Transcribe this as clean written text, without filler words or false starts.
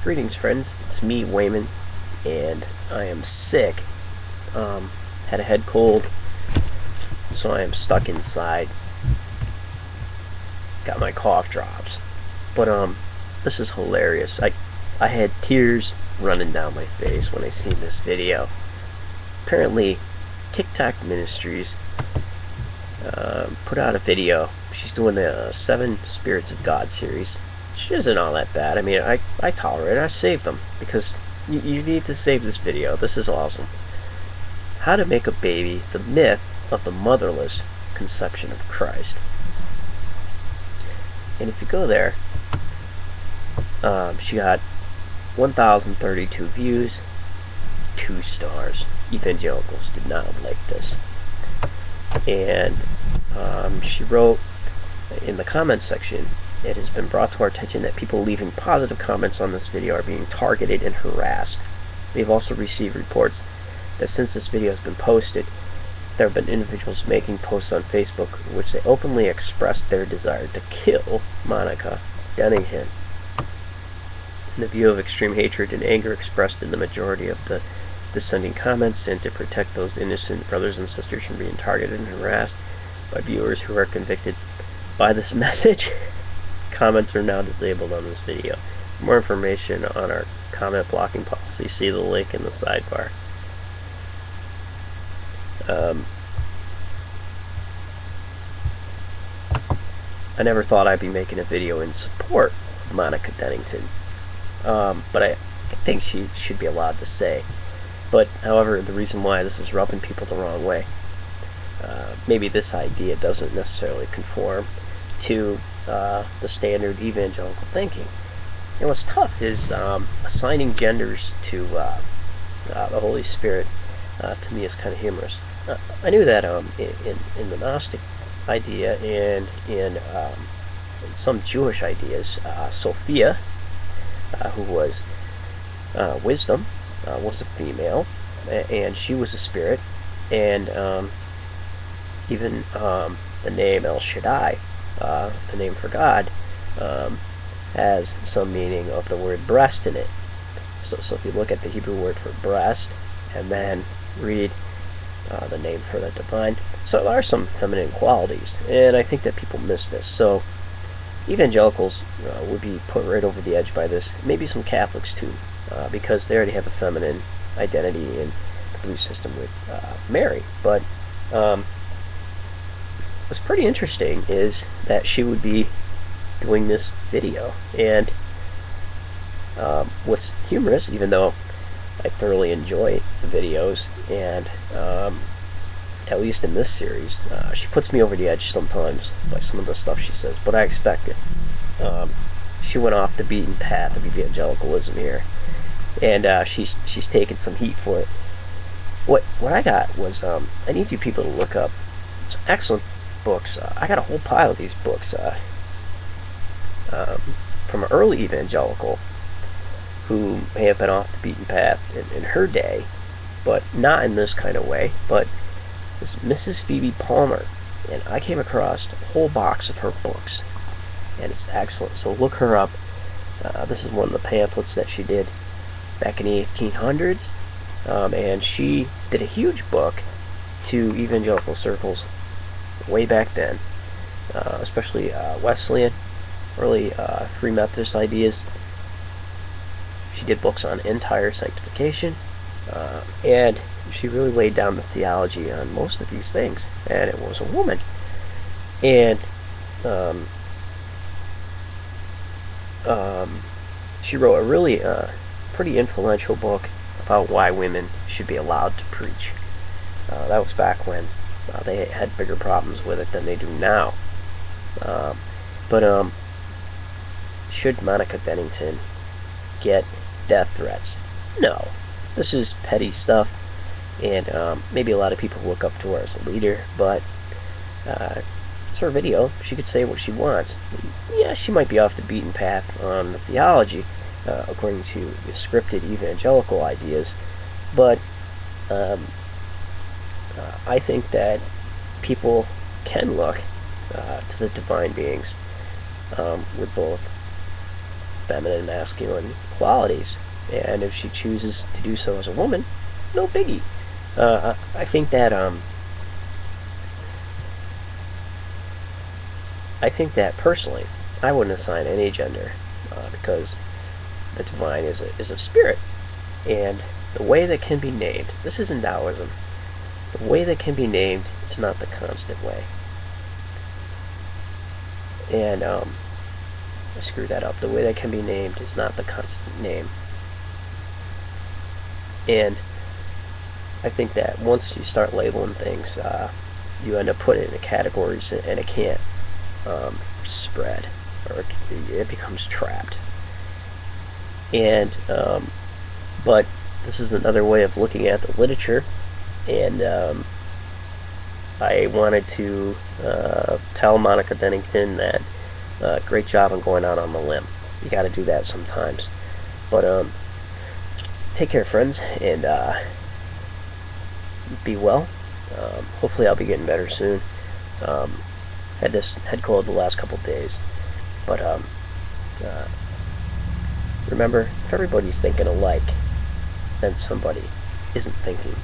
Greetings, friends. It's me, Wayman, and I am sick. Had a head cold, so I am stuck inside. Got my cough drops, but this is hilarious. I had tears running down my face when I seen this video. Apparently, TikTok Ministries put out a video. She's doing the 7 Spirits of God series. Which isn't all that bad. I mean, I tolerate it. I saved them because you need to save this video. This is awesome. How to make a baby, the myth of the motherless conception of Christ. And if you go there, she got 1,032 views, 2 stars. Evangelicals did not like this. And she wrote in the comments section, "It has been brought to our attention that people leaving positive comments on this video are being targeted and harassed. We have also received reports that since this video has been posted, there have been individuals making posts on Facebook in which they openly expressed their desire to kill Monica Dennington. In the view of extreme hatred and anger expressed in the majority of the dissenting comments, and to protect those innocent brothers and sisters from being targeted and harassed by viewers who are convicted by this message, comments are now disabled on this video. For more information on our comment blocking policy, see the link in the sidebar." I never thought I'd be making a video in support of Monica Dennington, but I think she should be allowed to say. But, however, the reason why this is rubbing people the wrong way, maybe this idea doesn't necessarily conform to the standard evangelical thinking. And what's tough is assigning genders to the Holy Spirit. To me, is kind of humorous. I knew that in the Gnostic idea and in some Jewish ideas, Sophia, who was wisdom, was a female, and she was a spirit, and even the name El Shaddai, the name for God, has some meaning of the word breast in it. So if you look at the Hebrew word for breast and then read the name for the divine, so there are some feminine qualities, and I think that people miss this. So evangelicals would be put right over the edge by this, maybe some Catholics too, because they already have a feminine identity in the belief system with Mary. But what's pretty interesting is that she would be doing this video, and what's humorous, even though I thoroughly enjoy the videos, and at least in this series, she puts me over the edge sometimes by some of the stuff she says, but I expect it. She went off the beaten path of evangelicalism here, and she's taken some heat for it. What I got was, I need you people to look up some excellent books. I got a whole pile of these books from an early evangelical who may have been off the beaten path in her day, but not in this kind of way. But this is Mrs. Phoebe Palmer, and I came across a whole box of her books, and it's excellent. So look her up. This is one of the pamphlets that she did back in the 1800s, and she did a huge book to evangelical circles way back then, especially Wesleyan, early Free Methodist ideas. She did books on entire sanctification, and she really laid down the theology on most of these things, and it was a woman. And she wrote a really pretty influential book about why women should be allowed to preach. That was back when they had bigger problems with it than they do now. But should Monica Dennington get death threats? No. This is petty stuff, and maybe a lot of people look up to her as a leader, but it's her video. She could say what she wants. Yeah, she might be off the beaten path on the theology, according to the scripted evangelical ideas, but I think that people can look to the divine beings with both feminine and masculine qualities. And if she chooses to do so as a woman, no biggie. I think that personally, I wouldn't assign any gender because the divine is a spirit, and the way that can be named. This isn't Taoism. The way that can be named is not the constant way. And I screwed that up. The way that can be named is not the constant name. And I think that once you start labeling things, you end up putting it in categories, and it can't spread, or it becomes trapped. And but this is another way of looking at the literature, and I wanted to tell Monica Dennington that great job on going out on the limb. You got to do that sometimes. But take care, friends, and be well. Hopefully I'll be getting better soon. Had this head cold the last couple days, but remember, if everybody's thinking alike, then somebody isn't thinking